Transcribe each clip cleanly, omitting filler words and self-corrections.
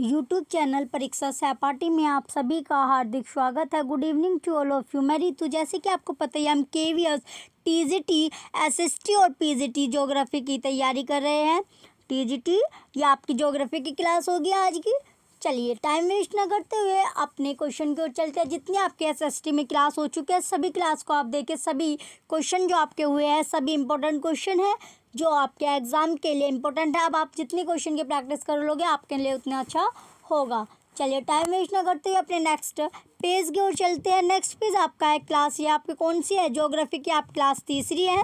YouTube channel परीक्षा सहपाठी में आप सभी का हार्दिक स्वागत है। Good evening to all of you. मैं रितु। जैसे कि आपको पता है, हम केवीएस, टीजीटी, एसएसटी और पीजीटी ज्योग्राफी की तैयारी कर रहे हैं। टीजीटी या आपकी ज्योग्राफी की क्लास होगी आज की। चलिए टाइम वेस्ट ना करते हुए अपने क्वेश्चन की ओर चलते हैं। जितने आपके एसएसटी में क्लास हो चुके हैं सभी क्लास को आप देखें। सभी क्वेश्चन जो आपके हुए हैं सभी इंपॉर्टेंट क्वेश्चन है जो आपके एग्जाम के लिए इम्पोर्टेंट है। अब आप जितनी क्वेश्चन की प्रैक्टिस कर लोगे आपके लिए उतना अच्छा होगा। चलिए टाइम वेस्ट ना करते हुए अपने नेक्स्ट पेज की ओर चलते हैं। नेक्स्ट पेज आपका है क्लास, ये आपकी कौन सी है? ज्योग्राफी की आप क्लास तीसरी है।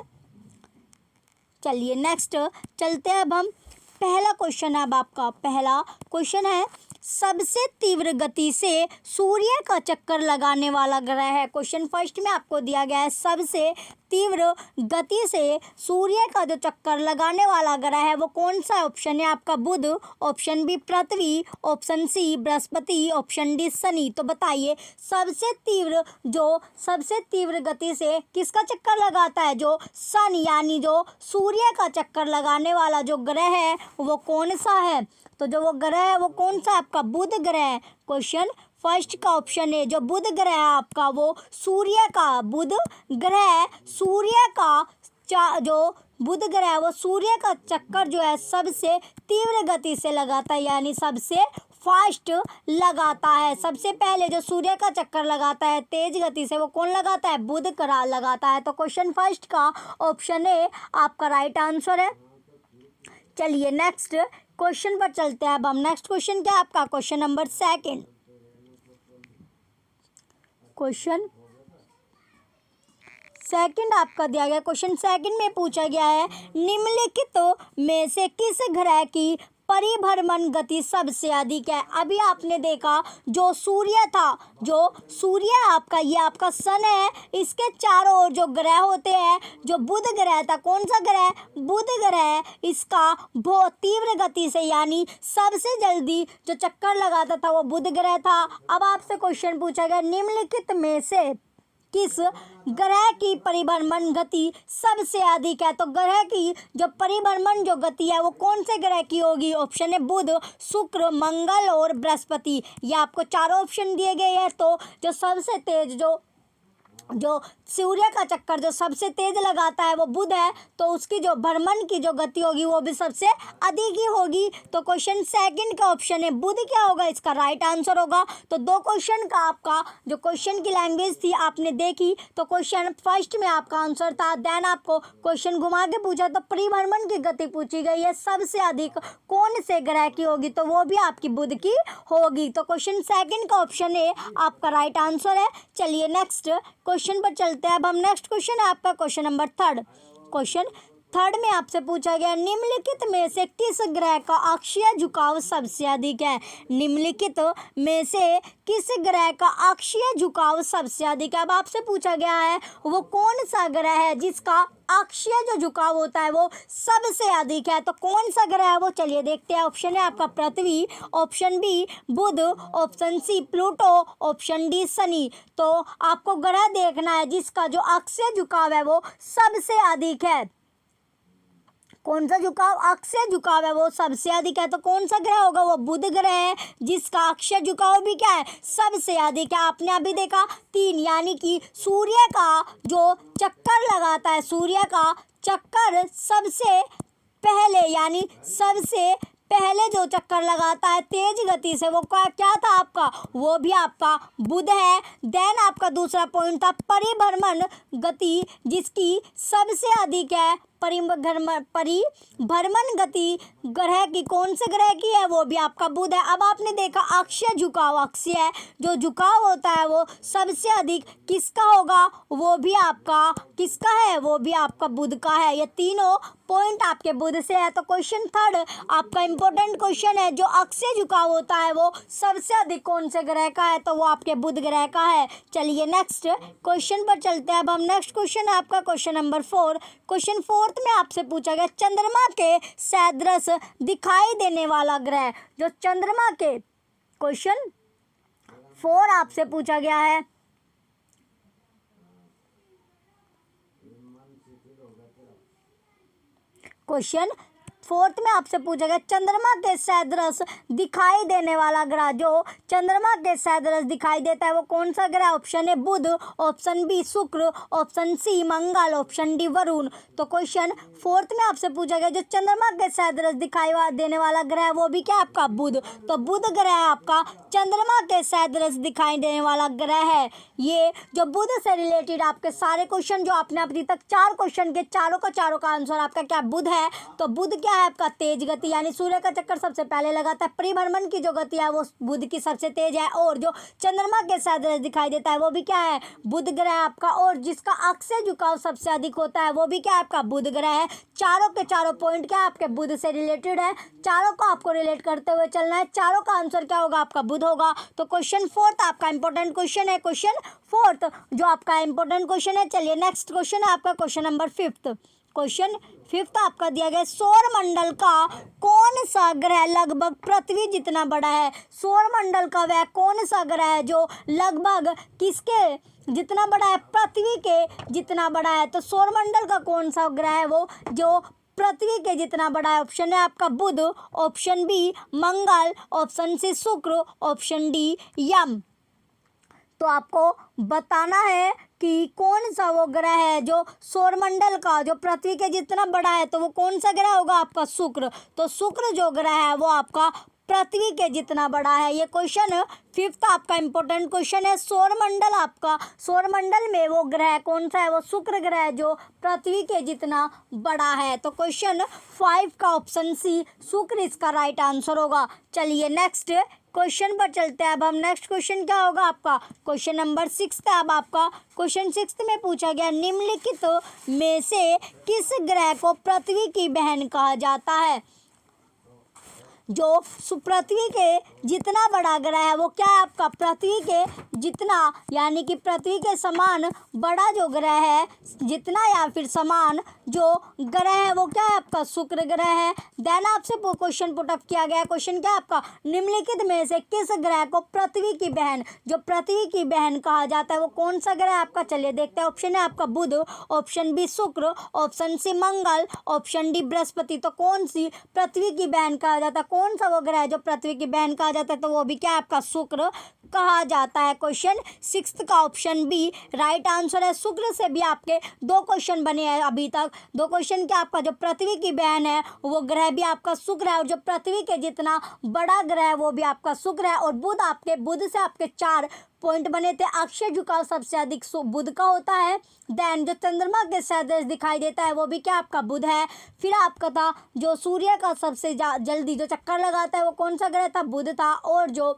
चलिए नेक्स्ट चलते हैं। अब हम पहला क्वेश्चन है। अब आपका पहला क्वेश्चन है, सबसे तीव्र गति से सूर्य का चक्कर लगाने वाला ग्रह है। क्वेश्चन फर्स्ट में आपको दिया गया है, सबसे तीव्र गति से सूर्य का जो चक्कर लगाने वाला ग्रह है वो कौन सा है? ऑप्शन है आपका बुध, ऑप्शन बी पृथ्वी, option C Brihaspati, option D Shani. तो बताइए सबसे तीव्र गति से किसका चक्कर लगाता है? जो सन यानी जो सूर्य का चक्कर लगाने वाला जो ग्रह है वो कौन सा है? तो जो वो ग्रह है वो कौन सा है? आपका बुध ग्रह है। क्वेश्चन फर्स्ट का ऑप्शन है जो बुध ग्रह है आपका वो सूर्य का, बुध ग्रह सूर्य का जो बुध ग्रह है वो सूर्य का चक्कर जो है सबसे तीव्र गति से लगाता है, यानी सबसे फास्ट लगाता है। सबसे पहले जो सूर्य का चक्कर लगाता है तेज गति से वो कौन लगाता है? बुध ग्रह लगाता है। तो क्वेश्चन फर्स्ट का ऑप्शन ए आपका राइट आंसर है। चलिए नेक्स्ट क्वेश्चन पर चलते हैं। अब हम नेक्स्ट क्वेश्चन क्या है आपका? Question number second. Question second आपका दिया गया। क्वेश्चन सेकंड में पूछा गया है, निम्नलिखित में से किस ग्रह की परिभ्रमण गति सबसे अधिक है? अभी आपने देखा जो सूर्य था, जो सूर्य आपका ये आपका सन है, इसके चारों ओर जो ग्रह होते हैं, जो बुध ग्रह था, कौन सा ग्रह? बुध ग्रह, इसका बहुत तीव्र गति से यानी सबसे जल्दी जो चक्कर लगाता था वो बुध ग्रह था। अब आपसे क्वेश्चन पूछा गया, निम्नलिखित में से किस ग्रह की परिभ्रमण गति सबसे अधिक है? तो ग्रह की जो परिभ्रमण जो गति है वो कौन से ग्रह की होगी? ऑप्शन है बुध, शुक्र, मंगल और बृहस्पति। ये आपको चारों ऑप्शन दिए गए हैं। तो जो सबसे तेज जो सूर्य का चक्कर जो सबसे तेज लगाता है वो बुध है, तो उसकी जो भ्रमण की जो गति होगी वो भी सबसे अधिक ही होगी। तो क्वेश्चन सेकंड का ऑप्शन है बुध क्या होगा? इसका राइट आंसर होगा। तो दो क्वेश्चन का आपका जो क्वेश्चन की लैंग्वेज थी आपने देखी, तो क्वेश्चन फर्स्ट में आपका आंसर था, देन आपको क्वेश्चन घुमा के पूछा तो परिभ्रमण की गति पूछी गई है सबसे अधिक कौन से ग्रह की होगी, तो वो भी आपकी बुध की होगी। तो क्वेश्चन सेकंड का ऑप्शन ए आपका राइट आंसर है। चलिए नेक्स्ट क्वेश्चन पर चलते हैं। अब हम नेक्स्ट क्वेश्चन है आपका question number third. Question third में आपसे पूछा गया, निम्नलिखित में से किस ग्रह का अक्षीय झुकाव सबसे अधिक है? निम्नलिखित में से किस ग्रह का अक्षीय झुकाव सबसे अधिक है? अब आपसे पूछा गया है वो कौन सा ग्रह है जिसका अक्षीय जो झुकाव होता है वो सबसे अधिक है? तो कौन सा ग्रह है वो? चलिए देखते हैं। ऑप्शन है आपका पृथ्वी, ऑप्शन बी बुध, option C Pluto, option D Shani. तो आपको ग्रह देखना है जिसका जो अक्षीय झुकाव है वो सबसे अधिक है। कौन सा झुकाव? अक्षीय झुकाव है वो सबसे अधिक है। तो कौन सा ग्रह होगा? वो बुध ग्रह है जिसका अक्षीय झुकाव भी क्या है? सबसे अधिक है। आपने अभी देखा तीन, यानी कि सूर्य का जो चक्कर लगाता है, सूर्य का चक्कर सबसे पहले यानी सबसे पहले जो चक्कर लगाता है तेज गति से वो क्या था आपका? वो भी आपका बुध है। देन आपका दूसरा पॉइंट था परिभ्रमण गति जिसकी सबसे अधिक है। परिभ्रमण गति ग्रह की कौन से ग्रह की है? वो भी आपका बुध है। अब आपने देखा अक्षीय झुकाव, अक्षीय जो झुकाव होता है वो सबसे अधिक किसका होगा? वो भी आपका किसका है? वो भी आपका बुध का है। ये तीनों पॉइंट आपके बुध से है। तो क्वेश्चन थर्ड आपका इंपॉर्टेंट क्वेश्चन है, जो अक्षीय झुकाव होता है वो सबसे अधिक कौन से ग्रह का है? तो वो आपके बुध ग्रह का है। चलिए नेक्स्ट क्वेश्चन पर चलते हैं। अब हम नेक्स्ट क्वेश्चन है आपका question number four. Question fourth में आपसे पूछा गया, चंद्रमा के सदृश दिखाई देने वाला ग्रह, जो चंद्रमा के क्वेश्चन फोर आपसे पूछा गया है। क्वेश्चन फोर्थ में आपसे पूछा गया चंद्रमा के सदृश दिखाई देने वाला ग्रह, जो चंद्रमा के सदृश दिखाई देता है वो कौन सा ग्रह? Option A Budh, option B शुक्र, ऑप्शन सी मंगल, ऑप्शन डी वरुण। तो क्वेश्चन फोर्थ में आपसे पूछा गया जो चंद्रमा के सदृश दिखाई देने वाला ग्रह है वो भी क्या आपका बुध। तो बुध ग्रह आपका चंद्रमा के सदृश दिखाई देने वाला ग्रह है। ये जो बुध से रिलेटेड आपके सारे क्वेश्चन जो आपने अभी तक 4 क्वेश्चन के चारों का आंसर आपका क्या बुध है। तो बुध क्या है आपका? तेज गति, यानी सूर्य का चक्कर सबसे पहले लगाता है। परिभ्रमण की जो गति है वो बुध की सबसे तेज है। और जो चंद्रमा के सदृश दिखाई देता है वो भी क्या है? बुध ग्रह आपका। और जिसका अक्षीय झुकाव सबसे अधिक होता है वो भी क्या आपका? बुध ग्रह है। चारों के चारों पॉइंट क्या आपके बुध से रिलेटेड है। चारों को आपको रिलेट करते हुए चलना है। चारों का आंसर क्या होगा? आपका बुध होगा। तो क्वेश्चन फोर्थ आपका इंपॉर्टेंट क्वेश्चन है। क्वेश्चन फोर्थ जो आपका इंपॉर्टेंट क्वेश्चन है। चलिए नेक्स्ट क्वेश्चन है आपका question number fifth. Question fifth आपका दिया गया सौर मंडल का कौन सा ग्रह लगभग पृथ्वी जितना बड़ा है? सौर मंडल का वह कौन सा ग्रह है जो लगभग किसके जितना बड़ा है? पृथ्वी के जितना बड़ा है। तो सौर मंडल का कौन सा ग्रह है वो जो पृथ्वी के जितना बड़ा है? ऑप्शन है आपका बुध, ऑप्शन बी मंगल, ऑप्शन सी शुक्र, ऑप्शन डी यम। तो आपको बताना है कि कौन सा वो ग्रह है जो सौरमंडल का जो पृथ्वी के जितना बड़ा है। तो वो कौन सा ग्रह होगा? आपका शुक्र। तो शुक्र जो ग्रह है वो आपका पृथ्वी के जितना बड़ा है। ये क्वेश्चन फिफ्थ आपका इंपॉर्टेंट क्वेश्चन है। सौरमंडल आपका सौरमंडल में वो ग्रह कौन सा है? वो शुक्र ग्रह है जो पृथ्वी के जितना बड़ा है। तो क्वेश्चन 5 का ऑप्शन सी शुक्र इसका राइट आंसर होगा। चलिए नेक्स्ट क्वेश्चन पर चलते हैं। अब हम नेक्स्ट क्वेश्चन क्या होगा आपका? क्वेश्चन नंबर 6 है। अब आपका क्वेश्चन 6 में पूछा गया निम्नलिखित में से किस ग्रह को पृथ्वी की बहन कहा जाता है? जो पृथ्वी के जितना बड़ा ग्रह है वो क्या है आपका? पृथ्वी के जितना, यानी कि पृथ्वी के समान बड़ा जो ग्रह है, जितना या फिर समान जो ग्रह है वो क्या है आपका? शुक्र ग्रह है। देन आपसे क्वेश्चन पुट अप किया गया। क्वेश्चन क्या आपका? निम्नलिखित में से किस ग्रह को पृथ्वी की बहन, जो पृथ्वी की बहन कहा जाता है वो कौन सा ग्रह है आपका? चलिए देखते हैं। ऑप्शन है आपका बुध, ऑप्शन बी शुक्र, ऑप्शन सी मंगल, ऑप्शन डी बृहस्पति। तो कौन सी पृथ्वी की बहन कहा जाता है? कौन सा वो ग्रह है जो पृथ्वी की बहन कहा जाता है? तो वो भी क्या आपका? शुक्र कहा जाता है। क्वेश्चन 6 का ऑप्शन बी राइट आंसर है। शुक्र से भी आपके 2 क्वेश्चन बने हैं अभी तक। 2 क्वेश्चन क्या आपका? जो पृथ्वी की बहन है वो ग्रह भी आपका शुक्र है और जो पृथ्वी के जितना बड़ा ग्रह है वो भी आपका शुक्र है। और बुध से आपके 4 पॉइंट बने थे। अक्षीय झुकाव सबसे अधिक बुध का होता है। देन जो चंद्रमा के सदृश दिखाई देता है वो भी क्या आपका? बुध है। फिर आपका था जो सूर्य का सबसे जल्दी जो चक्कर लगाता है वो कौन सा ग्रह था? बुध था। और जो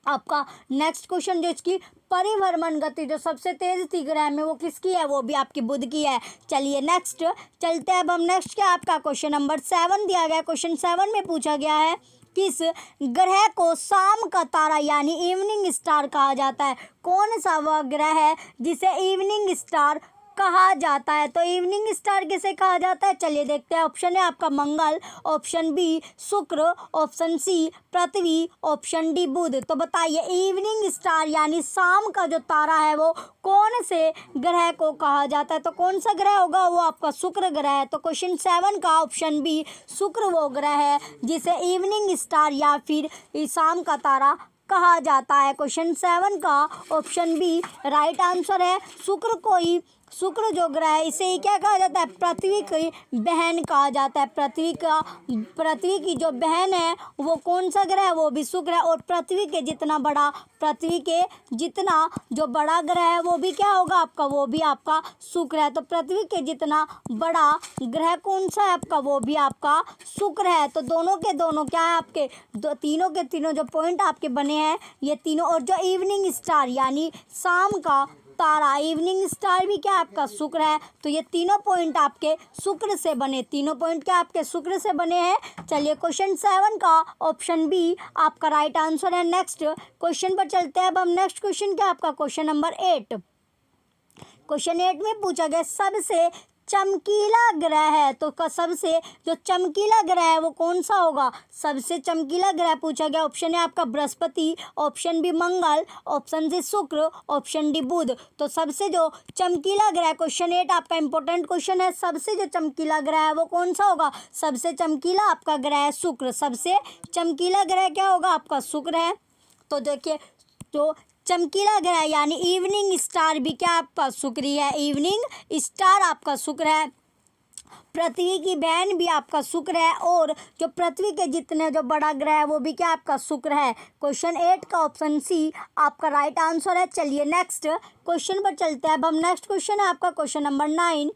आपका नेक्स्ट क्वेश्चन जो इसकी परिभ्रमण गति जो सबसे तेज थी ग्रह में वो किसकी है? वो भी आपकी बुध की है। चलिए नेक्स्ट चलते हैं। अब हम नेक्स्ट क्या आपका क्वेश्चन नंबर 7 दिया गया। क्वेश्चन 7 में पूछा गया है किस ग्रह को शाम का तारा यानी इवनिंग स्टार कहा जाता है? कौन सा वह ग्रह है जिसे इवनिंग स्टार कहा जाता है? तो इवनिंग स्टार किसे कहा जाता है? चलिए देखते हैं। ऑप्शन है आपका मंगल, ऑप्शन बी शुक्र, ऑप्शन सी पृथ्वी, ऑप्शन डी बुध। तो बताइए इवनिंग स्टार यानी शाम का जो तारा है वो कौन से ग्रह को कहा जाता है? तो कौन सा ग्रह होगा? वो आपका शुक्र ग्रह है। तो क्वेश्चन 7 का ऑप्शन बी शुक्र वो ग्रह है जिसे इवनिंग स्टार या फिर शाम का तारा कहा जाता है। क्वेश्चन 7 का ऑप्शन बी राइट आंसर है। शुक्र जो ग्रह है इसे ही क्या कहा जाता है? पृथ्वी की बहन कहा जाता है। पृथ्वी की जो बहन है वो कौन सा ग्रह है? वो भी शुक्र है। और पृथ्वी के जितना जो बड़ा ग्रह है वो भी क्या होगा आपका? वो भी आपका शुक्र है। तो पृथ्वी के जितना बड़ा ग्रह कौन सा है आपका? वो भी आपका शुक्र है। तो दोनों के दोनों क्या है आपके? तीनों के तीनों जो पॉइंट आपके बने हैं ये तीनों। और जो इवनिंग स्टार यानी शाम का तारा, इवनिंग स्टार भी क्या आपका? शुक्र है। तो ये तीनों पॉइंट आपके शुक्र से बने। तीनों पॉइंट क्या आपके? शुक्र से बने हैं। चलिए क्वेश्चन 7 का ऑप्शन बी आपका राइट आंसर है। नेक्स्ट क्वेश्चन पर चलते हैं। अब हम नेक्स्ट क्वेश्चन क्या आपका? Question number 8। क्वेश्चन 8 में पूछा गया सबसे चमकीला ग्रह है तो सबसे जो चमकीला ग्रह है वो कौन सा होगा? सबसे चमकीला ग्रह पूछा गया। ऑप्शन है आपका बृहस्पति, ऑप्शन बी मंगल, ऑप्शन सी शुक्र, ऑप्शन डी बुध। तो सबसे जो चमकीला ग्रह, क्वेश्चन 8 आपका इंपॉर्टेंट क्वेश्चन है, सबसे जो चमकीला ग्रह है वो कौन सा होगा? सबसे चमकीला आपका ग्रह है शुक्र। सबसे चमकीला ग्रह क्या होगा? आपका शुक्र है। तो देखिए, तो चमकीला ग्रह यानी इवनिंग स्टार भी क्या आपका शुक्र ही है, इवनिंग स्टार आपका शुक्र है। पृथ्वी की बहन भी आपका शुक्र है और जो पृथ्वी के जितने जो बड़ा ग्रह है वो भी क्या आपका शुक्र है। क्वेश्चन 8 का ऑप्शन सी आपका राइट आंसर है। चलिए नेक्स्ट क्वेश्चन पर चलते हैं। अब हम नेक्स्ट क्वेश्चन है आपका क्वेश्चन नंबर 9।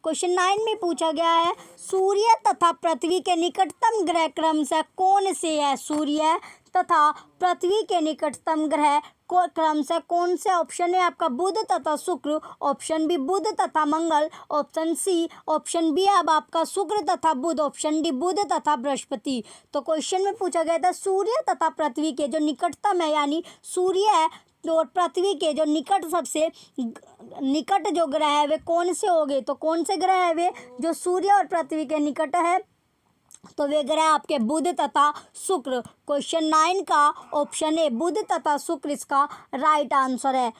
क्वेश्चन 9 में पूछा गया है सूर्य तथा पृथ्वी के निकटतम ग्रह क्रम से कौन से है? सूर्य तथा पृथ्वी के निकटतम ग्रह को क्रम से कौन से? ऑप्शन है आपका बुध तथा शुक्र, ऑप्शन बी बुध तथा मंगल, ऑप्शन सी, ऑप्शन बी अब आपका शुक्र तथा बुध, ऑप्शन डी बुध तथा बृहस्पति। तो क्वेश्चन में पूछा गया था सूर्य तथा पृथ्वी के जो निकटतम है यानी सूर्य है और पृथ्वी के जो निकट सबसे निकट जो ग्रह है वे कौन से होंगे? तो कौन से ग्रह है वे जो सूर्य और पृथ्वी के निकट है? तो वे ग्रह आपके बुध तथा शुक्र। क्वेश्चन 9 का ऑप्शन ए बुध तथा शुक्र इसका राइट आंसर है।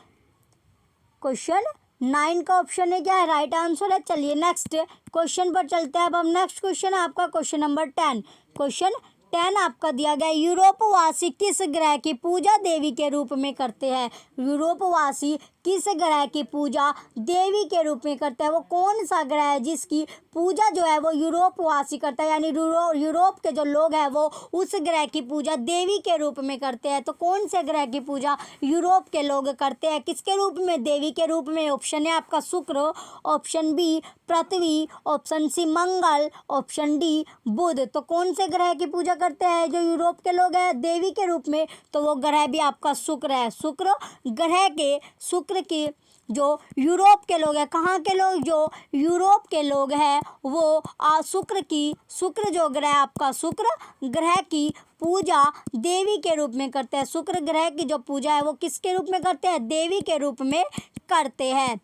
क्वेश्चन 9 का ऑप्शन है क्या है? राइट आंसर है। चलिए नेक्स्ट क्वेश्चन पर चलते हैं। अब हम नेक्स्ट क्वेश्चन है आपका क्वेश्चन नंबर 10। क्वेश्चन 10 आपका दिया गया यूरोपवासी किस ग्रह की पूजा देवी के रूप में करते हैं? यूरोपवासी किस ग्रह की पूजा देवी के रूप में करते हैं? वो कौन सा ग्रह है जिसकी पूजा जो है वो यूरोपवासी करता है यानी यूरोप के जो लोग हैं वो उस ग्रह की पूजा देवी के रूप में करते हैं? तो कौन से ग्रह की पूजा यूरोप के लोग करते हैं? किसके रूप में? देवी के रूप में। ऑप्शन है आपका शुक्र, ऑप्शन बी पृथ्वी, ऑप्शन सी मंगल, ऑप्शन डी बुध। तो कौन से ग्रह की पूजा करते हैं जो यूरोप के लोग हैं देवी के रूप में? तो वो ग्रह भी आपका शुक्र है। शुक्र ग्रह के शुक्र की जो यूरोप के लोग हैं, कहाँ के लोग? जो यूरोप के लोग हैं वो शुक्र जो ग्रह आपका शुक्र ग्रह की पूजा देवी के रूप में करते हैं। शुक्र ग्रह की जो पूजा है वो किसके रूप में करते हैं? देवी के रूप में करते हैं,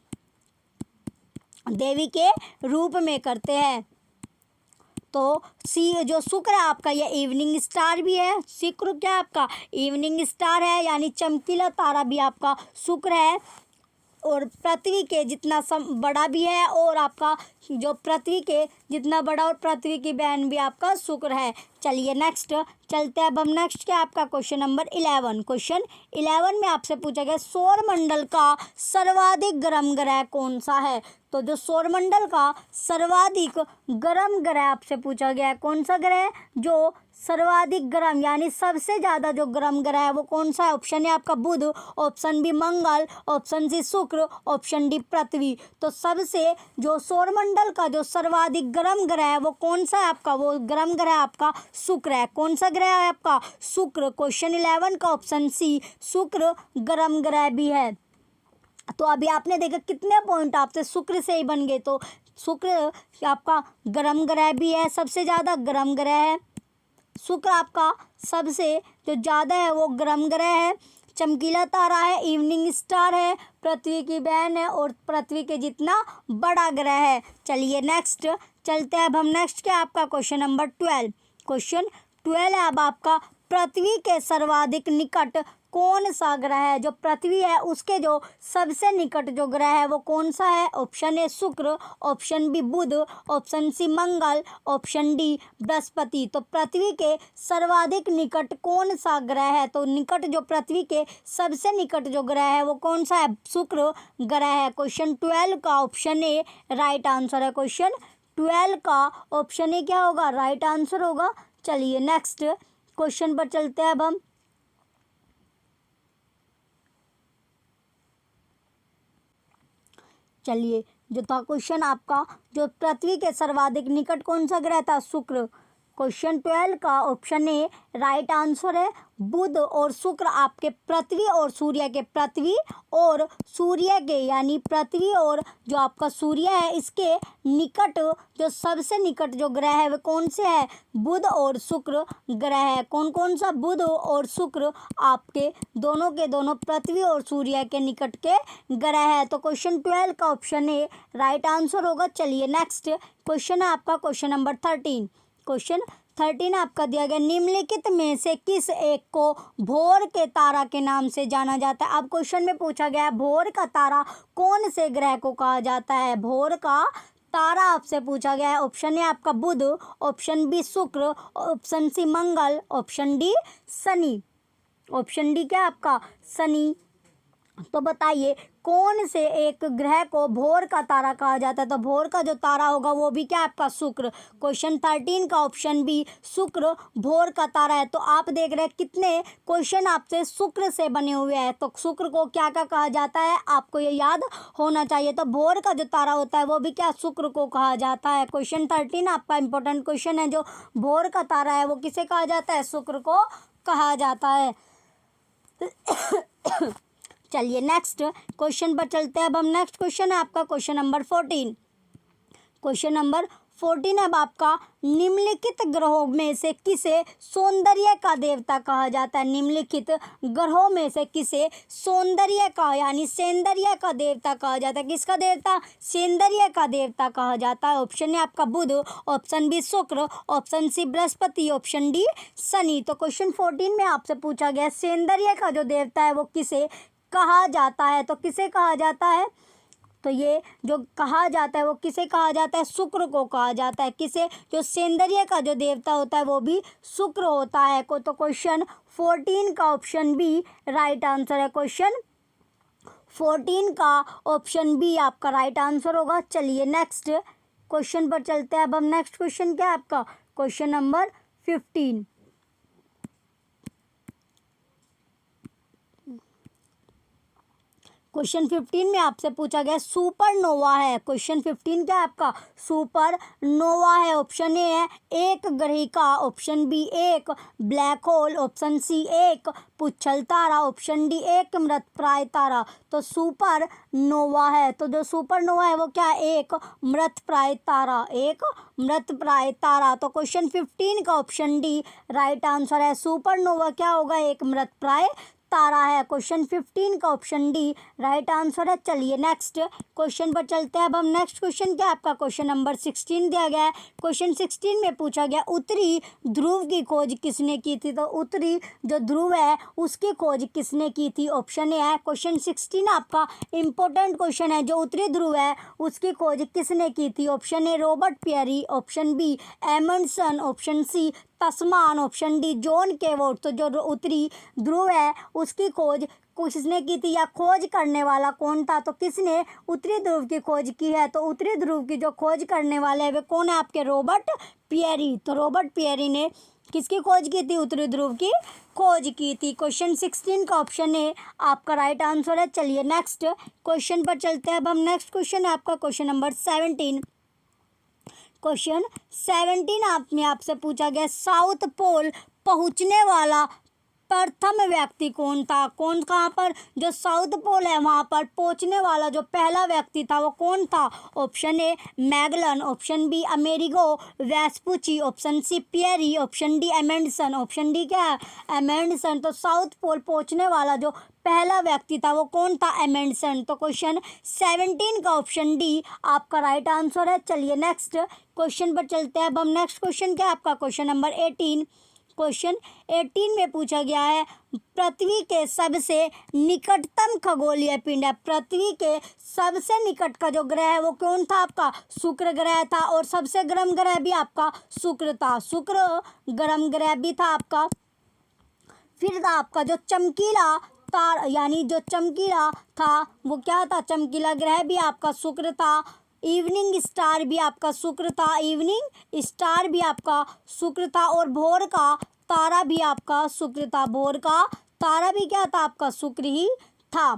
देवी के रूप में करते हैं। तो सी जो शुक्र है आपका ये इवनिंग स्टार भी है। शुक्र क्या आपका इवनिंग स्टार है यानी चमकीला तारा भी आपका शुक्र है और पृथ्वी के जितना बड़ा भी है और आपका जो पृथ्वी के जितना बड़ा और पृथ्वी की बहन भी आपका शुक्र है। चलिए नेक्स्ट चलते हैं। अब हम नेक्स्ट क्या आपका क्वेश्चन नंबर 11। क्वेश्चन 11 में आपसे पूछा गया सौर मंडल का सर्वाधिक गर्म ग्रह कौन सा है? तो जो सौर मंडल का सर्वाधिक गर्म ग्रह आपसे पूछा गया है कौन सा ग्रह है जो सर्वाधिक गर्म यानी सबसे ज़्यादा जो गर्म ग्रह है वो कौन सा है? ऑप्शन है आपका बुध, ऑप्शन बी मंगल, ऑप्शन सी शुक्र, ऑप्शन डी पृथ्वी। तो सबसे जो सौरमंडल का जो सर्वाधिक गर्म ग्रह है वो कौन सा है आपका? वो गर्म ग्रह आपका शुक्र है। कौन सा ग्रह है आपका? शुक्र। क्वेश्चन 11 का ऑप्शन सी शुक्र गर्म ग्रह भी है। तो अभी आपने देखा कितने पॉइंट आपसे शुक्र से ही बन गए। तो शुक्र आपका गर्म ग्रह भी है, सबसे ज़्यादा गर्म ग्रह है। शुक्र आपका सबसे जो ज़्यादा है वो गर्म ग्रह है, चमकीला तारा है, इवनिंग स्टार है, पृथ्वी की बहन है और पृथ्वी के जितना बड़ा ग्रह है। चलिए नेक्स्ट चलते हैं। अब हम नेक्स्ट क्या आपका क्वेश्चन नंबर 12। क्वेश्चन 12 है अब आपका पृथ्वी के सर्वाधिक निकट कौन सा ग्रह है? जो पृथ्वी है उसके जो सबसे निकट जो ग्रह है वो कौन सा है? ऑप्शन ए शुक्र, ऑप्शन बी बुध, ऑप्शन सी मंगल, ऑप्शन डी बृहस्पति। तो पृथ्वी के सर्वाधिक निकट कौन सा ग्रह है? तो निकट जो पृथ्वी के सबसे निकट जो ग्रह है वो कौन सा है? शुक्र ग्रह है। क्वेश्चन 12 का ऑप्शन ए राइट आंसर है। क्वेश्चन 12 का ऑप्शन ए क्या होगा? राइट आंसर होगा। चलिए नेक्स्ट क्वेश्चन पर चलते हैं। अब हम चलिए जो था क्वेश्चन आपका जो पृथ्वी के सर्वाधिक निकट कौन सा ग्रह था? शुक्र। क्वेश्चन 12 का ऑप्शन ए राइट आंसर है। बुध और शुक्र आपके पृथ्वी और सूर्य के, पृथ्वी और सूर्य के, यानी पृथ्वी और जो आपका सूर्य है इसके निकट, जो सबसे निकट जो ग्रह है वो कौन से है? बुध और शुक्र ग्रह है। कौन कौन सा? बुध और शुक्र आपके दोनों के दोनों पृथ्वी और सूर्य के निकट के ग्रह है। तो क्वेश्चन 12 का ऑप्शन ए राइट आंसर होगा। चलिए नेक्स्ट क्वेश्चन है आपका क्वेश्चन नंबर 13। क्वेश्चन 13 आपका दिया गया, निम्नलिखित में से किस एक को भोर के तारा के नाम से जाना जाता है? अब क्वेश्चन में पूछा गया है भोर का तारा कौन से ग्रह को कहा जाता है? भोर का तारा आपसे पूछा गया है। ऑप्शन ए आपका बुध, ऑप्शन बी शुक्र, ऑप्शन सी मंगल, ऑप्शन डी शनि। ऑप्शन डी क्या आपका? शनि। तो बताइए कौन से एक ग्रह को भोर का तारा कहा जाता है? तो भोर का जो तारा होगा वो भी क्या आपका? शुक्र। क्वेश्चन 13 का ऑप्शन बी शुक्र भोर का तारा है। तो आप देख रहे हैं कितने क्वेश्चन आपसे शुक्र से बने हुए हैं। तो शुक्र को क्या क्या कहा जाता है आपको ये याद होना चाहिए। तो भोर का जो तारा होता है वो भी क्या? शुक्र को कहा जाता है। क्वेश्चन 13 आपका इंपॉर्टेंट क्वेश्चन है। जो भोर का तारा है वो किसे कहा जाता है? शुक्र को कहा जाता है। चलिए नेक्स्ट क्वेश्चन पर चलते हैं। अब हम नेक्स्ट क्वेश्चन है आपका क्वेश्चन नंबर 14। क्वेश्चन नंबर 14 अब आपका, निम्नलिखित ग्रहों में से किसे सौंदर्य का देवता कहा जाता है? निम्नलिखित ग्रहों में से किसे सौंदर्य का, यानी सौंदर्य का देवता कहा जाता है? किसका देवता? सौंदर्य का देवता कहा जाता है। ऑप्शन है आपका बुध, ऑप्शन बी शुक्र, option C Brihaspati, option D Shani. तो क्वेश्चन 14 में आपसे पूछा गया सौंदर्य का जो देवता है वो किसे कहा जाता है? तो किसे कहा जाता है? तो ये जो कहा जाता है वो किसे कहा जाता है? शुक्र को कहा जाता है। किसे? जो सौंदर्य का जो देवता होता है वो भी शुक्र होता है। को तो क्वेश्चन 14 का ऑप्शन बी राइट आंसर है। क्वेश्चन 14 का ऑप्शन बी आपका राइट आंसर होगा। चलिए नेक्स्ट क्वेश्चन पर चलते हैं। अब हम नेक्स्ट क्वेश्चन क्या है आपका क्वेश्चन नंबर 15। क्वेश्चन 15 में आपसे पूछा गया सुपरनोवा है। क्वेश्चन 15 क्या है आपका? सुपरनोवा है। ऑप्शन ए है एक ग्रहिका, ऑप्शन बी एक ब्लैक होल, ऑप्शन सी एक पुच्छल तारा, ऑप्शन डी एक मृतप्राय तारा। तो सुपरनोवा है। तो जो सुपरनोवा है वो क्या है? एक मृतप्राय तारा, एक मृतप्राय तारा। तो क्वेश्चन 15 का ऑप्शन डी राइट आंसर है। सुपरनोवा क्या होगा? एक मृतप्राय तारा है। क्वेश्चन 15 का ऑप्शन डी राइट आंसर है। चलिए नेक्स्ट क्वेश्चन पर चलते हैं। अब हम नेक्स्ट क्वेश्चन क्या आपका क्वेश्चन नंबर 16 दिया गया है। क्वेश्चन 16 में पूछा गया उत्तरी ध्रुव की खोज किसने की थी? तो उत्तरी जो ध्रुव है उसकी खोज किसने की थी? ऑप्शन ए है। क्वेश्चन 16 आपका इंपॉर्टेंट क्वेश्चन है। जो उत्तरी ध्रुव है उसकी खोज किसने की थी? Option A Robert Peary, option B Amundsen, option C Tasman, option D John Cabot. तो जो उत्तरी ध्रुव है उसकी खोज किसने की थी या खोज करने वाला कौन था? तो किसने उत्तरी ध्रुव की खोज की है? तो उत्तरी ध्रुव की जो खोज करने वाले हैं वे कौन है आपके? Robert Peary. तो रॉबर्ट पियरी ने किसकी खोज की थी? उत्तरी ध्रुव की खोज की थी। क्वेश्चन 16 का ऑप्शन है आपका राइट आंसर है। चलिए नेक्स्ट क्वेश्चन पर चलते हैं। अब हम नेक्स्ट क्वेश्चन है आपका क्वेश्चन नंबर 17। क्वेश्चन 17 में आपसे पूछा गया साउथ पोल पहुंचने वाला प्रथम व्यक्ति कौन था? कौन कहाँ पर? जो साउथ पोल है वहाँ पर पहुँचने वाला जो पहला व्यक्ति था वो कौन था? Option A Magellan, option B Amerigo Vespucci, option C Peary, option D Amundsen. Option D क्या है? एमंडसन। तो साउथ पोल पहुँचने वाला जो पहला व्यक्ति था वो कौन था? एमंडसन। तो क्वेश्चन 17 का ऑप्शन डी आपका राइट आंसर है। चलिए नेक्स्ट क्वेश्चन पर चलते हैं। अब हम नेक्स्ट क्वेश्चन क्या है आपका क्वेश्चन नंबर 18। क्वेश्चन 18 में पूछा गया है पृथ्वी के सबसे निकटतम खगोलीय पिंड है। पृथ्वी के सबसे निकट का जो ग्रह है वो कौन था आपका? शुक्र ग्रह था। और सबसे गर्म ग्रह भी आपका शुक्र था। शुक्र गर्म ग्रह भी था आपका। फिर था आपका जो चमकीला तार, यानी जो चमकीला था वो क्या था? चमकीला ग्रह भी आपका शुक्र था। इवनिंग स्टार भी आपका शुक्र था। इवनिंग स्टार भी आपका शुक्र था। और भोर का तारा भी आपका शुक्र था। भोर का तारा भी क्या था? आपका शुक्र ही था।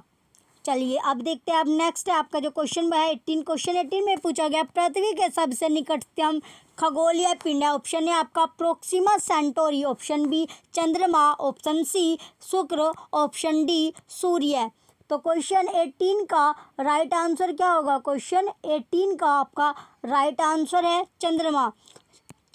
चलिए अब देखते हैं। अब नेक्स्ट है आपका जो क्वेश्चन है 18। क्वेश्चन 18 में पूछा गया पृथ्वी के सबसे निकटतम खगोलीय पिंड है। ऑप्शन है आपका प्रोक्सिमा सेंटोरी, ऑप्शन बी चंद्रमा, ऑप्शन सी शुक्र, ऑप्शन डी सूर्य। तो क्वेश्चन 18 का राइट आंसर क्या होगा? क्वेश्चन 18 का आपका राइट आंसर है चंद्रमा।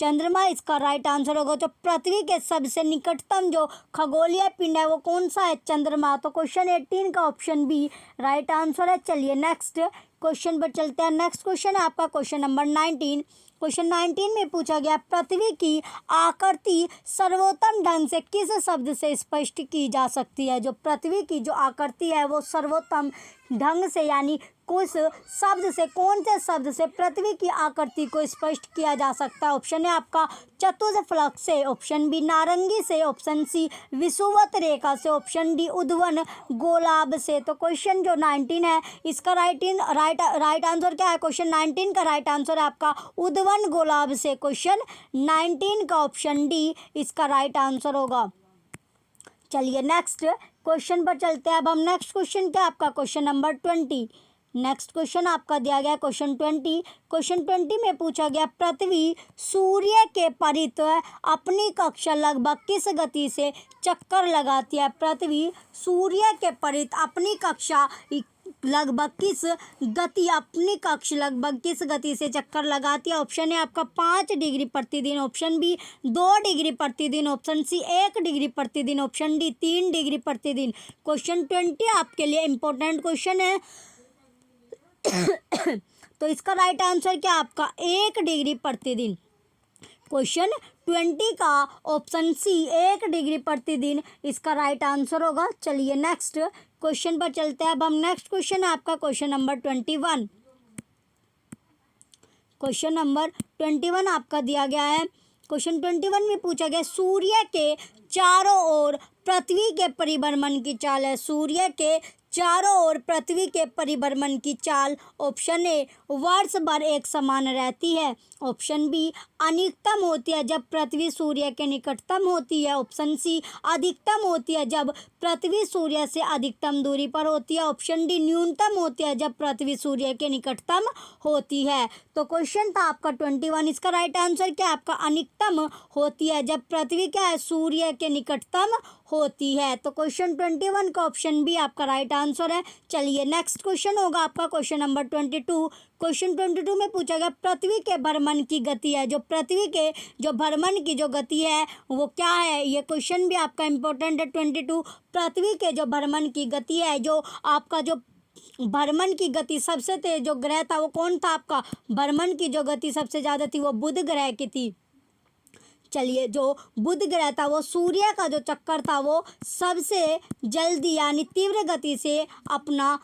चंद्रमा इसका राइट आंसर होगा। तो पृथ्वी के सबसे निकटतम जो खगोलीय पिंड है वो कौन सा है? चंद्रमा। तो क्वेश्चन 18 का ऑप्शन बी राइट आंसर है। चलिए नेक्स्ट क्वेश्चन पर चलते हैं। नेक्स्ट क्वेश्चन है आपका क्वेश्चन नंबर 19। क्वेश्चन 19 में पूछा गया पृथ्वी की आकृति सर्वोत्तम ढंग से किस शब्द से स्पष्ट की जा सकती है? जो पृथ्वी की जो आकृति है वो सर्वोत्तम ढंग से यानी कुछ शब्द से, कौन से शब्द से पृथ्वी की आकृति को स्पष्ट किया जा सकता है? ऑप्शन है आपका चतुष्फलक से, ऑप्शन बी नारंगी से, ऑप्शन सी विषुवत रेखा से, ऑप्शन डी उद्वन गोलाभ से। तो क्वेश्चन जो 19 है इसका राइट आंसर क्या है? क्वेश्चन 19 का राइट आंसर है आपका उद्वन गोलाभ से। क्वेश्चन 19 का ऑप्शन डी इसका राइट आंसर होगा। चलिए नेक्स्ट क्वेश्चन पर चलते हैं। अब हम नेक्स्ट क्वेश्चन क्या आपका क्वेश्चन नंबर 20। नेक्स्ट क्वेश्चन आपका दिया गया क्वेश्चन 20। क्वेश्चन 20 में पूछा गया पृथ्वी सूर्य के परित अपनी कक्षा लगभग किस गति से चक्कर लगाती है? पृथ्वी सूर्य के परित अपनी कक्षा लगभग किस गति से चक्कर लगाती है? ऑप्शन है आपका 5 डिग्री प्रतिदिन, ऑप्शन बी 2 डिग्री प्रतिदिन, ऑप्शन सी 1 डिग्री प्रतिदिन, ऑप्शन डी 3 डिग्री प्रतिदिन। क्वेश्चन 20 आपके लिए इंपॉर्टेंट क्वेश्चन है। तो इसका राइट आंसर क्या आपका 1 डिग्री प्रतिदिन। क्वेश्चन 20 का ऑप्शन सी 1 डिग्री प्रतिदिन इसका राइट आंसर होगा। चलिए नेक्स्ट क्वेश्चन पर चलते हैं। अब हम नेक्स्ट क्वेश्चन है आपका क्वेश्चन नंबर 21। क्वेश्चन नंबर 21 आपका दिया गया है। क्वेश्चन 21 में पूछा गया सूर्य के चारों ओर पृथ्वी के परिभ्रमण की चाल है। सूर्य के चारों ओर पृथ्वी के परिभ्रमण की चाल ऑप्शन ए वर्ष भर एक समान रहती है, ऑप्शन बी अधिकतम होती है जब पृथ्वी सूर्य के निकटतम होती है, ऑप्शन सी अधिकतम होती है जब पृथ्वी सूर्य से अधिकतम दूरी पर होती है, ऑप्शन डी न्यूनतम होती है जब पृथ्वी सूर्य के निकटतम होती है। तो क्वेश्चन था आपका 21, इसका राइट आंसर क्या है आपका अधिकतम होती है जब पृथ्वी क्या है सूर्य के निकटतम होती है। तो क्वेश्चन 21 का ऑप्शन बी आपका राइट आंसर है। चलिए नेक्स्ट क्वेश्चन होगा आपका क्वेश्चन नंबर 22। क्वेश्चन 22 में पूछा गया पृथ्वी के भ्रमण की गति है। जो पृथ्वी के जो भ्रमण की जो गति है वो क्या है? ये क्वेश्चन भी आपका इंपॉर्टेंट है। 22 पृथ्वी के जो भ्रमण की गति है, जो आपका जो भ्रमण की गति सबसे तेज जो ग्रह था वो कौन था? आपका भ्रमण की जो गति सबसे ज़्यादा थी वो बुध ग्रह की थी। चलिए जो बुध ग्रह था वो सूर्य का जो चक्कर था वो सबसे जल्दी यानी तीव्र गति से अपना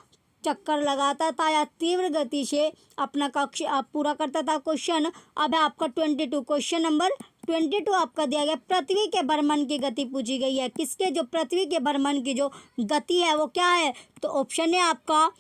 चक्कर लगाता था या तीव्र गति से अपना कक्ष पूरा करता था। क्वेश्चन अब है आपका 22। क्वेश्चन नंबर 22 आपका दिया गया पृथ्वी के भ्रमण की गति पूछी गई है। किसके? जो पृथ्वी के भ्रमण की जो गति है वो क्या है? तो ऑप्शन है आपका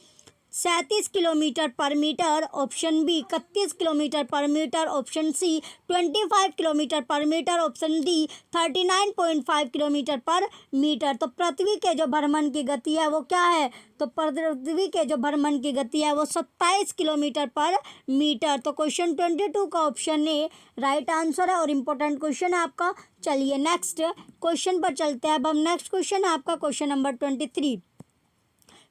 37 किलोमीटर पर मीटर, ऑप्शन बी 31 किलोमीटर पर मीटर, ऑप्शन सी 25 किलोमीटर पर मीटर, ऑप्शन डी 39.5 किलोमीटर पर मीटर। तो पृथ्वी के जो भ्रमण की गति है वो क्या है? तो पृथ्वी के जो भ्रमण की गति है वो 27 किलोमीटर पर मीटर। तो क्वेश्चन 22 का ऑप्शन ए राइट आंसर है और इम्पोर्टेंट क्वेश्चन है आपका। चलिए नेक्स्ट क्वेश्चन पर चलते हैं। अब हम नेक्स्ट क्वेश्चन है आपका क्वेश्चन नंबर 23।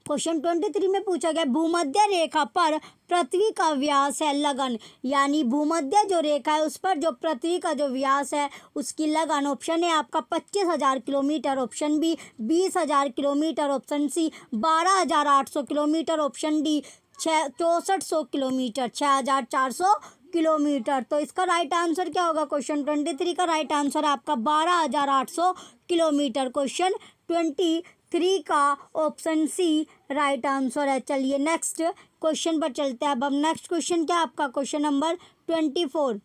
क्वेश्चन 23 में पूछा गया भूमध्य रेखा पर पृथ्वी का व्यास है लगन, यानी भूमध्य जो रेखा है उस पर जो पृथ्वी का जो व्यास है उसकी लगन ऑप्शन है आपका 25,000 kilometre, option B 20,000 kilometre, option C 12,800 kilometre, option D 6400 kilometre, 6,400 kilometre. तो इसका राइट आंसर क्या होगा? क्वेश्चन 23 का राइट आंसर आपका 12,800 किलोमीटर। क्वेश्चन 23 का ऑप्शन सी राइट आंसर है। चलिए नेक्स्ट क्वेश्चन पर चलते हैं। अब हम नेक्स्ट क्वेश्चन क्या आपका क्वेश्चन नंबर 24।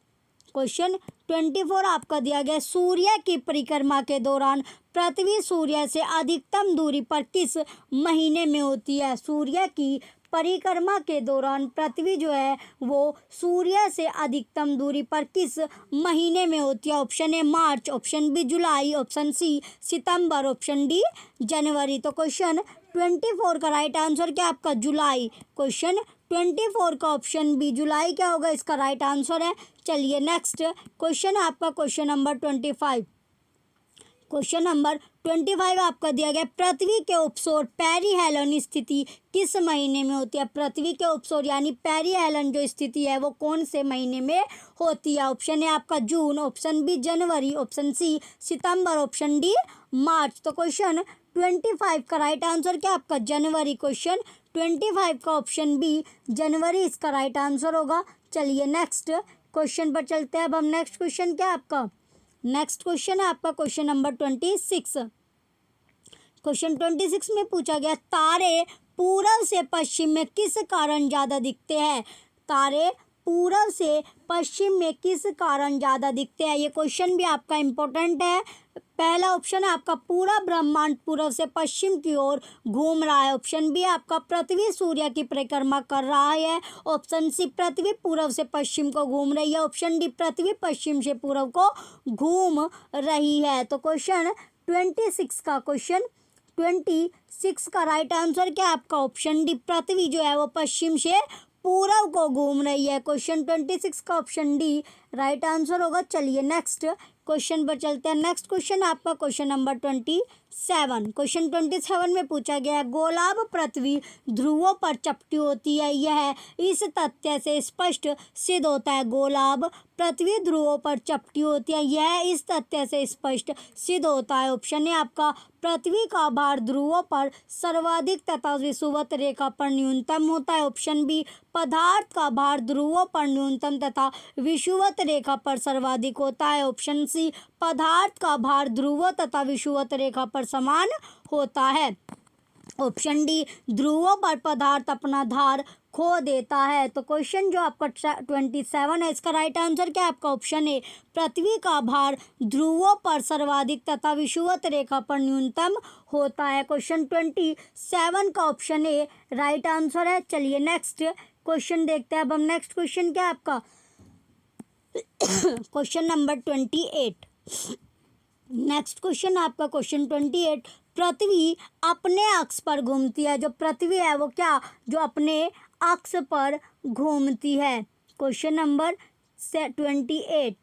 क्वेश्चन 24 आपका दिया गया सूर्य की परिक्रमा के दौरान पृथ्वी सूर्य से अधिकतम दूरी पर किस महीने में होती है? सूर्य की परिक्रमा के दौरान पृथ्वी जो है वो सूर्य से अधिकतम दूरी पर किस महीने में होती है? Option A March, option B जुलाई, ऑप्शन सी सितंबर, ऑप्शन डी जनवरी। तो क्वेश्चन 24 का राइट आंसर क्या आपका जुलाई। क्वेश्चन 24 का ऑप्शन बी जुलाई क्या होगा इसका राइट आंसर है। चलिए नेक्स्ट क्वेश्चन आपका क्वेश्चन नंबर 25। क्वेश्चन नंबर 25 आपका दिया गया पृथ्वी के उपसौर पेरिहेलन स्थिति किस महीने में होती है। पृथ्वी के उपसौर यानी पेरिहेलन जो स्थिति है वो कौन से महीने में होती है। ऑप्शन है आपका जून, ऑप्शन बी जनवरी, ऑप्शन सी सितंबर, ऑप्शन डी मार्च। तो क्वेश्चन 25 का राइट आंसर क्या आपका जनवरी। क्वेश्चन 25 का ऑप्शन बी जनवरी इसका राइट आंसर होगा। चलिए नेक्स्ट क्वेश्चन पर चलते हैं। अब हम नेक्स्ट क्वेश्चन क्या आपका नेक्स्ट क्वेश्चन है आपका क्वेश्चन नंबर 26। क्वेश्चन 26 में पूछा गया तारे पूरब से पश्चिम में किस कारण ज़्यादा दिखते हैं। तारे पूरब से पश्चिम में किस कारण ज़्यादा दिखते हैं। ये क्वेश्चन भी आपका इम्पोर्टेंट है। पहला ऑप्शन है आपका पूरा ब्रह्मांड पूरब से पश्चिम की ओर घूम रहा है। ऑप्शन बी आपका पृथ्वी सूर्य की परिक्रमा कर रहा है। ऑप्शन सी पृथ्वी पूरब से पश्चिम को घूम रही है। ऑप्शन डी पृथ्वी पश्चिम से पूरब को घूम रही है। तो क्वेश्चन 26 का राइट आंसर क्या आपका ऑप्शन डी पृथ्वी जो है वो पश्चिम से पूरब को घूम रही है। क्वेश्चन 26 का ऑप्शन डी राइट आंसर होगा। चलिए नेक्स्ट क्वेश्चन पर चलते हैं। नेक्स्ट क्वेश्चन आपका क्वेश्चन नंबर 27। क्वेश्चन 27 में पूछा गया गोलाभ पृथ्वी ध्रुवों पर चपटी होती है। यह इस तथ्य से स्पष्ट सिद्ध होता है। गोलाभ पृथ्वी ध्रुवों पर चपटी होती है, यह इस तथ्य से स्पष्ट सिद्ध होता है। ऑप्शन है आपका पृथ्वी का भार ध्रुवों पर सर्वाधिक तथा विषुवत रेखा पर न्यूनतम होता है। ऑप्शन बी पदार्थ का भार ध्रुवों पर न्यूनतम तथा विषुवत रेखा पर सर्वाधिक होता है। ऑप्शन सी पदार्थ का भार ध्रुवों तथा विषुवत रेखा पर समान होता है। ऑप्शन डी ध्रुवों पर पदार्थ अपना धार खो देता है। तो क्वेश्चन जो आपका 27 है इसका राइट आंसर क्या है आपका ऑप्शन ए पृथ्वी का भार ध्रुवों पर सर्वाधिक तथा विषुवत रेखा पर न्यूनतम होता है। क्वेश्चन 27 का ऑप्शन ए राइट आंसर है। चलिए नेक्स्ट क्वेश्चन देखते हैं। अब हम नेक्स्ट क्वेश्चन क्या है आपका क्वेश्चन नंबर 28। नेक्स्ट क्वेश्चन आपका क्वेश्चन 28 पृथ्वी अपने अक्ष पर घूमती है। जो पृथ्वी है वो क्या जो अपने अक्ष पर घूमती है। क्वेश्चन नंबर 28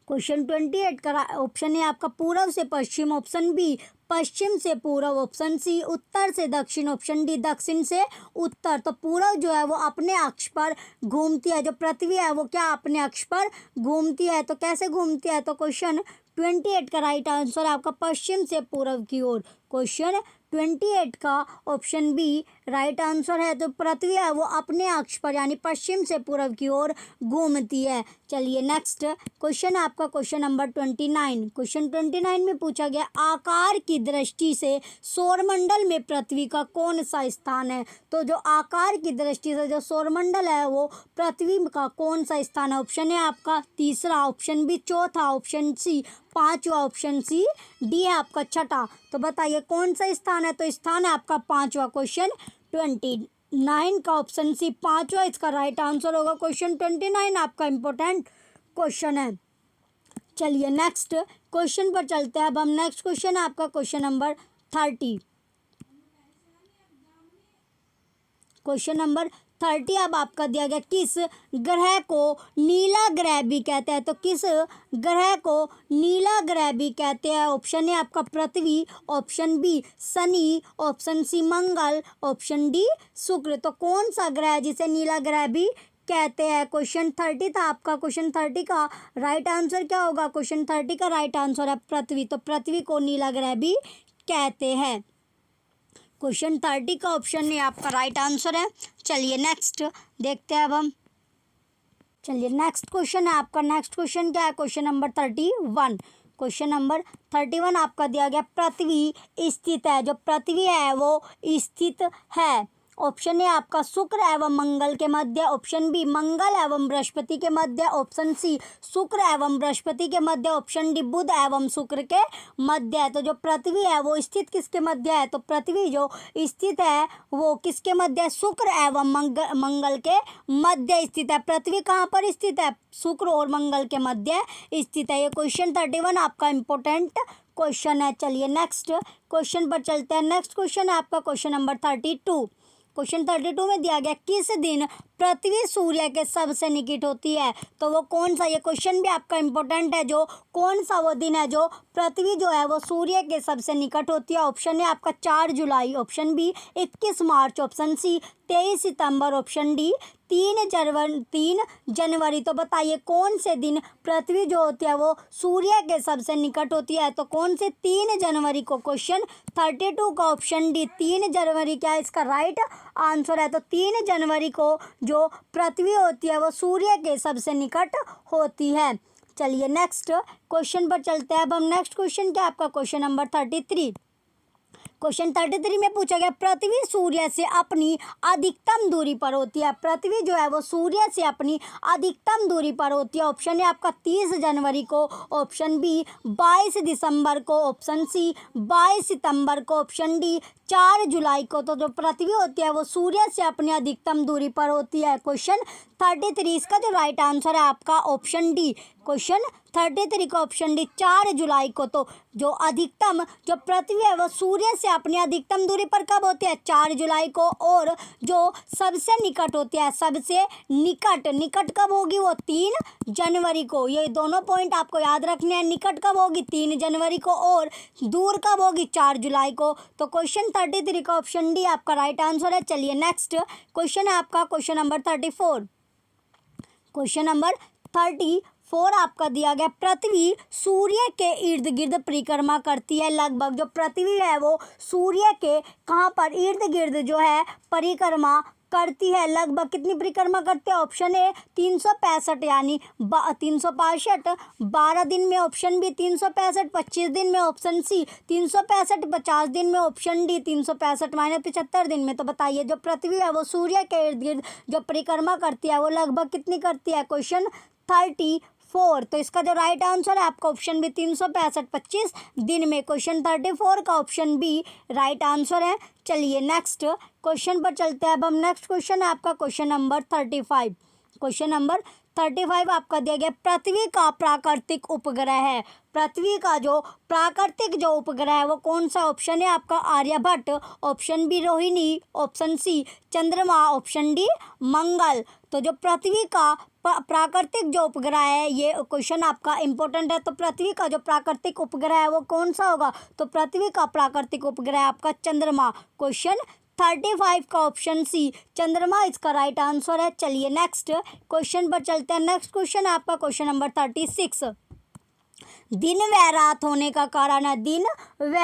क्वेश्चन 28 का ऑप्शन है आपका पूर्व से पश्चिम, ऑप्शन बी पश्चिम से पूर्व, ऑप्शन सी उत्तर से दक्षिण, ऑप्शन डी दक्षिण से उत्तर। तो पूर्व जो है वो अपने अक्ष पर घूमती है। जो पृथ्वी है वो क्या अपने अक्ष पर घूमती है। तो कैसे घूमती है। तो क्वेश्चन 28 का राइट आंसर है आपका पश्चिम से पूर्व की ओर। क्वेश्चन 28 का ऑप्शन बी राइट आंसर है। तो पृथ्वी है वो अपने अक्ष पर यानी पश्चिम से पूर्व की ओर घूमती है। चलिए नेक्स्ट क्वेश्चन आपका क्वेश्चन नंबर 29। क्वेश्चन 29 में पूछा गया आकार की दृष्टि से सौरमंडल में पृथ्वी का कौन सा स्थान है। तो जो आकार की दृष्टि से जो सौरमंडल है वो पृथ्वी का कौन सा स्थान है। ऑप्शन है आपका तीसरा, ऑप्शन बी चौथा, ऑप्शन सी पांचवा, ऑप्शन सी डी है आपका छठा। तो बताइए कौन सा स्थान है। तो स्थान है आपका पांचवा। क्वेश्चन 29 का ऑप्शन सी पांचवा इसका राइट आंसर होगा। क्वेश्चन 29 आपका इंपॉर्टेंट क्वेश्चन है। चलिए नेक्स्ट क्वेश्चन पर चलते हैं। अब हम नेक्स्ट क्वेश्चन है आपका क्वेश्चन नंबर 30। क्वेश्चन नंबर 30 अब आपका दिया गया किस ग्रह को नीला ग्रह भी कहते हैं। तो किस ग्रह को नीला ग्रह भी कहते हैं। ऑप्शन है आपका पृथ्वी, ऑप्शन बी शनि, ऑप्शन सी मंगल, ऑप्शन डी शुक्र। तो कौन सा ग्रह जिसे नीला ग्रह भी कहते हैं। क्वेश्चन 30 था आपका। क्वेश्चन 30 का राइट आंसर क्या होगा। क्वेश्चन 30 का राइट आंसर है पृथ्वी। तो पृथ्वी को नीला ग्रह भी कहते हैं। क्वेश्चन 30 का ऑप्शन ये आपका राइट आंसर है। चलिए नेक्स्ट देखते हैं अब हम। चलिए नेक्स्ट क्वेश्चन है आपका। नेक्स्ट क्वेश्चन क्या है। Question number 31। क्वेश्चन नंबर 31 आपका दिया गया पृथ्वी स्थित है। जो पृथ्वी है वो स्थित है। ऑप्शन ए आपका शुक्र एवं मंगल के मध्य, ऑप्शन बी मंगल एवं बृहस्पति के मध्य, ऑप्शन सी शुक्र एवं बृहस्पति के मध्य, ऑप्शन डी बुध एवं शुक्र के मध्य है। तो जो पृथ्वी है वो स्थित किसके मध्य है? तो पृथ्वी जो स्थित है वो किसके मध्य है? शुक्र एवं मंगल के मध्य स्थित है। पृथ्वी कहाँ पर स्थित है? शुक्र और मंगल के मध्य स्थित है। ये क्वेश्चन 31 आपका इंपॉर्टेंट क्वेश्चन है। चलिए नेक्स्ट क्वेश्चन पर चलते हैं। नेक्स्ट क्वेश्चन है आपका क्वेश्चन नंबर 32। क्वेश्चन 32 में दिया गया किस दिन पृथ्वी सूर्य के सबसे निकट होती है? तो वो कौन सा, ये क्वेश्चन भी आपका इंपॉर्टेंट है, जो कौन सा वो दिन है जो पृथ्वी जो है वो सूर्य के सबसे निकट होती है? ऑप्शन है आपका 4 जुलाई, ऑप्शन बी 21 मार्च, ऑप्शन सी 23 सितंबर, ऑप्शन डी 3 जनवरी। तो बताइए कौन से दिन पृथ्वी जो होती है वो सूर्य के सबसे निकट होती है? तो कौन से 3 जनवरी को? क्वेश्चन 32 का ऑप्शन डी 3 जनवरी क्या है इसका राइट आंसर है। तो 3 जनवरी को जो पृथ्वी होती है वो सूर्य के सबसे निकट होती है। चलिए नेक्स्ट क्वेश्चन पर चलते हैं। अब हम नेक्स्ट क्वेश्चन क्या आपका क्वेश्चन नंबर 33। क्वेश्चन 33 में पूछा गया पृथ्वी सूर्य से अपनी अधिकतम दूरी पर होती है। पृथ्वी जो है वो सूर्य से अपनी अधिकतम दूरी पर होती है। ऑप्शन है आपका 30 जनवरी को, ऑप्शन बी 22 दिसंबर को, ऑप्शन सी 22 सितंबर को, ऑप्शन डी 4 जुलाई को। तो जो पृथ्वी होती है वो सूर्य से अपनी अधिकतम दूरी पर होती है। क्वेश्चन 33 इसका जो राइट आंसर है आपका ऑप्शन डी। क्वेश्चन 33 का ऑप्शन डी 4 जुलाई को। तो जो अधिकतम जो पृथ्वी है वो सूर्य से अपनी अधिकतम दूरी पर कब होती है? 4 जुलाई को। और जो सबसे निकट होती है, सबसे निकट कब होगी? वो 3 जनवरी को। ये दोनों पॉइंट आपको याद रखने हैं। निकट कब होगी? 3 जनवरी को। और दूर कब होगी? 4 जुलाई को। तो क्वेश्चन 33 का ऑप्शन डी आपका राइट आंसर है। चलिए नेक्स्ट क्वेश्चन है आपका क्वेश्चन नंबर 34। क्वेश्चन नंबर 34 आपका दिया गया पृथ्वी सूर्य के इर्द गिर्द परिक्रमा करती है लगभग। जो पृथ्वी है वो सूर्य के कहाँ पर इर्द गिर्द जो है परिक्रमा करती है, लगभग कितनी परिक्रमा करते हैं? ऑप्शन ए 365 यानी 365 12 दिन में, ऑप्शन बी 365 25 दिन में, ऑप्शन सी 365 50 दिन में, ऑप्शन डी 365 -75 दिन में। तो बताइए जो पृथ्वी है वो सूर्य के इर्द गिर्द जो परिक्रमा करती है वो लगभग कितनी करती है? क्वेश्चन 34। तो इसका जो राइट आंसर है आपका ऑप्शन बी 365 25 दिन में। क्वेश्चन 34 का ऑप्शन बी राइट आंसर है। चलिए नेक्स्ट क्वेश्चन पर चलते हैं। अब हम नेक्स्ट क्वेश्चन है आपका क्वेश्चन नंबर 35। क्वेश्चन नंबर 35 आपका दिया गया पृथ्वी का प्राकृतिक उपग्रह है। पृथ्वी का जो प्राकृतिक जो उपग्रह है वो कौन सा? ऑप्शन है आपका Aryabhata, option B Rohini, option C चंद्रमा, ऑप्शन डी मंगल। तो जो पृथ्वी का प्राकृतिक जो उपग्रह है, ये क्वेश्चन आपका इंपॉर्टेंट है। तो पृथ्वी का जो प्राकृतिक उपग्रह है वो कौन सा होगा? तो पृथ्वी का प्राकृतिक उपग्रह आपका चंद्रमा। क्वेश्चन 35 का ऑप्शन सी चंद्रमा इसका राइट आंसर है। चलिए नेक्स्ट क्वेश्चन पर चलते हैं। नेक्स्ट क्वेश्चन है आपका क्वेश्चन नंबर 36। दिन व रात होने का कारण है। दिन व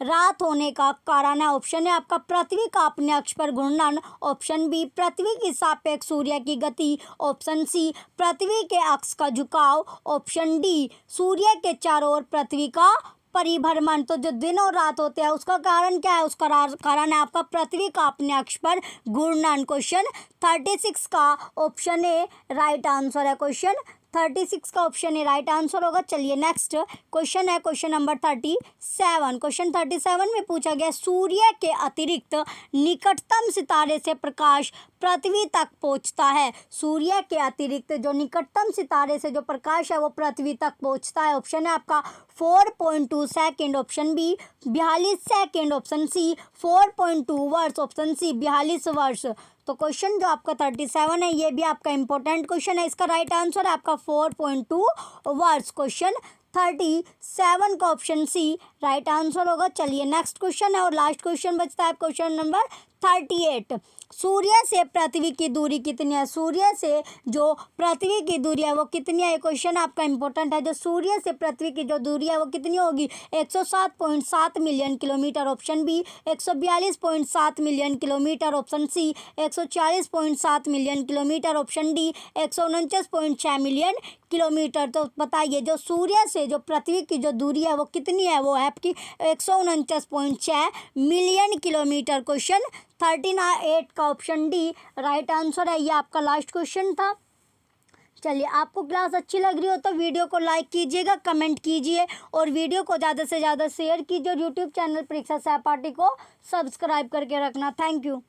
रात होने का कारण है। ऑप्शन है आपका पृथ्वी का अपने अक्ष पर घूर्णन, ऑप्शन बी पृथ्वी की सापेक्ष सूर्य की गति, ऑप्शन सी पृथ्वी के अक्ष का झुकाव, ऑप्शन डी सूर्य के चारों ओर पृथ्वी का परिभ्रमण। तो जो दिन और रात होते हैं उसका कारण क्या है? उसका कारण है आपका पृथ्वी का अपने अक्ष पर घूर्णन। क्वेश्चन 36 का ऑप्शन ए राइट आंसर है। क्वेश्चन 36 का ऑप्शन ए राइट आंसर होगा। चलिए नेक्स्ट क्वेश्चन है क्वेश्चन नंबर 37। क्वेश्चन 37 में पूछा गया सूर्य के अतिरिक्त निकटतम सितारे से प्रकाश पृथ्वी तक पहुंचता है। सूर्य के अतिरिक्त जो निकटतम सितारे से जो प्रकाश है वो पृथ्वी तक पहुंचता है। ऑप्शन है आपका 4.2 second, option B 42 second, option C 4.2 वर्ष, ऑप्शन सी 42 वर्ष। तो क्वेश्चन जो आपका 37 है ये भी आपका इंपॉर्टेंट क्वेश्चन है। इसका राइट आंसर है आपका 4.2 वर्ष। क्वेश्चन 37 का ऑप्शन सी राइट आंसर होगा। चलिए नेक्स्ट क्वेश्चन है और लास्ट क्वेश्चन बचता है क्वेश्चन नंबर 38। सूर्य से पृथ्वी की दूरी कितनी है? सूर्य से जो पृथ्वी की दूरी है वो कितनी है? ये क्वेश्चन आपका इंपॉर्टेंट है। जो सूर्य से पृथ्वी की जो दूरी है वो कितनी होगी? 107.7 million kilometre, option B 142.7 million kilometre, option C 140.7 million kilometre, option D 149.6 million kilometre. तो बताइए जो सूर्य से जो पृथ्वी की जो दूरी है वो कितनी है? वो है आपकी 149.6 मिलियन किलोमीटर। क्वेश्चन 38 का ऑप्शन डी राइट आंसर है। ये आपका लास्ट क्वेश्चन था। चलिए, आपको क्लास अच्छी लग रही हो तो वीडियो को लाइक कीजिएगा, कमेंट कीजिए और वीडियो को ज़्यादा से ज़्यादा शेयर कीजिए और यूट्यूब चैनल परीक्षा सहपाठी को सब्सक्राइब करके रखना। Thank you.